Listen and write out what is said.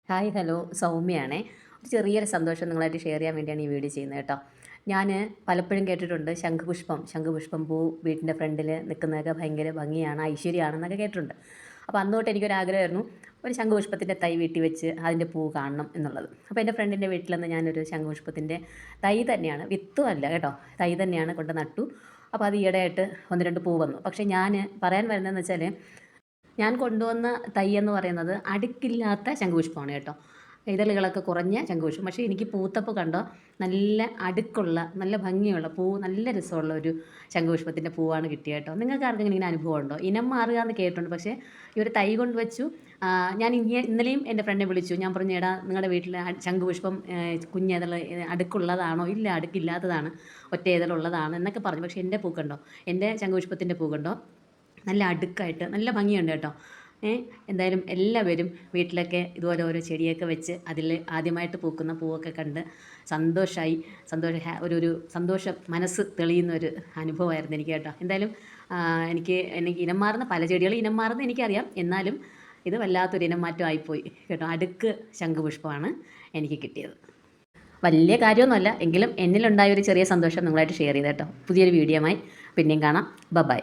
Hi hello സൗമ്യയാണേ. ഒരു ചെറിയൊരു സന്തോഷം നിങ്ങളായിട്ട് ഷെയർ ചെയ്യാൻ വേണ്ടിയാണ് ഈ വീഡിയോ ചെയ്യുന്നത് കേട്ടോ. ഞാൻ പലപ്പോഴും കേട്ടിട്ടുണ്ട് ശംഖുപുഷ്പം പൂ വീട്ടിൻ്റെ ഫ്രണ്ടിൽ നിൽക്കുന്നതൊക്കെ ഭയങ്കര ഭംഗിയാണ്, ഐശ്വര്യമാണെന്നൊക്കെ കേട്ടിട്ടുണ്ട്. അപ്പോൾ അന്ന് തൊട്ട് എനിക്കൊരാഗ്രഹമായിരുന്നു ഒരു ശംഖുപുഷ്പത്തിൻ്റെ തൈ വീട്ടിൽ വെച്ച് അതിൻ്റെ പൂ കാണണം എന്നുള്ളത്. അപ്പോൾ എൻ്റെ ഫ്രണ്ടിൻ്റെ വീട്ടിൽ ഞാനൊരു ശംഖുപുഷ്പത്തിൻ്റെ തൈ തന്നെയാണ്, വിത്തും അല്ല കേട്ടോ, തൈ തന്നെയാണ് കൊണ്ട് നട്ടു. അപ്പോൾ അത് ഈയിടെയായിട്ട് 1-2 പൂ വന്നു. പക്ഷേ ഞാൻ പറയാൻ വരുന്നതെന്ന് വെച്ചാൽ, ഞാൻ കൊണ്ടുവന്ന തൈ എന്ന് പറയുന്നത് അടുക്കില്ലാത്ത ശംഖുപുഷ്പമാണ് കേട്ടോ. ഇതളുകളൊക്കെ കുറഞ്ഞ ശംഖുപുഷ്പം. പക്ഷേ എനിക്ക് പൂത്തപ്പോൾ കണ്ടോ, നല്ല അടുക്കുള്ള നല്ല ഭംഗിയുള്ള പൂ, നല്ല രസമുള്ള ഒരു ശംഖുപുഷ്പത്തിൻ്റെ പൂവാണ് കിട്ടിയത് കേട്ടോ. നിങ്ങൾക്ക് ആർക്കെങ്കിലും ഇങ്ങനെ അനുഭവം ഉണ്ടോ? ഇനം മാറുക എന്ന് കേട്ടിട്ടുണ്ട്, പക്ഷേ ഈ ഒരു തൈ കൊണ്ട് വെച്ചു. ഞാൻ ഇന്നലെയും എൻ്റെ ഫ്രണ്ടിനെ വിളിച്ചു. ഞാൻ പറഞ്ഞു, എടാ നിങ്ങളുടെ വീട്ടിൽ ശംഖുപുഷ്പം കുഞ്ഞേതൾ അടുക്കുള്ളതാണോ? ഇല്ല, അടുക്കില്ലാത്തതാണ്, ഒറ്റ ഏതളുള്ളതാണ് എന്നൊക്കെ പറഞ്ഞു. പക്ഷേ എൻ്റെ പൂ കണ്ടോ, എൻ്റെ ശംഖുപുഷ്പത്തിൻ്റെ പൂ കണ്ടോ, നല്ല അടുക്കായിട്ട് നല്ല ഭംഗിയുണ്ട് കേട്ടോ. എന്തായാലും എല്ലാവരും വീട്ടിലൊക്കെ ഇതുപോലെ ഓരോ ചെടിയൊക്കെ വെച്ച് അതിൽ ആദ്യമായിട്ട് പൂക്കുന്ന പൂവൊക്കെ കണ്ട് ഒരു സന്തോഷം, മനസ്സ് തെളിയുന്ന ഒരു അനുഭവമായിരുന്നു എനിക്ക് കേട്ടോ. എന്തായാലും എനിക്ക് ഇനം മാറുന്ന പല ചെടികളും ഇനം മാറുന്ന എനിക്കറിയാം, എന്നാലും ഇത് വല്ലാത്തൊരു ഇനം മാറ്റമായിപ്പോയി കേട്ടോ. അടുക്ക് ശംഖുപുഷ്പമാണ് എനിക്ക് കിട്ടിയത്. വലിയ കാര്യമൊന്നുമല്ല, എങ്കിലും എന്നിലുണ്ടായ ഒരു ചെറിയ സന്തോഷം നിങ്ങളായിട്ട് ഷെയർ ചെയ്ത് കേട്ടോ. പുതിയൊരു വീഡിയോയുമായി പിന്നെയും കാണാം. ബൈ.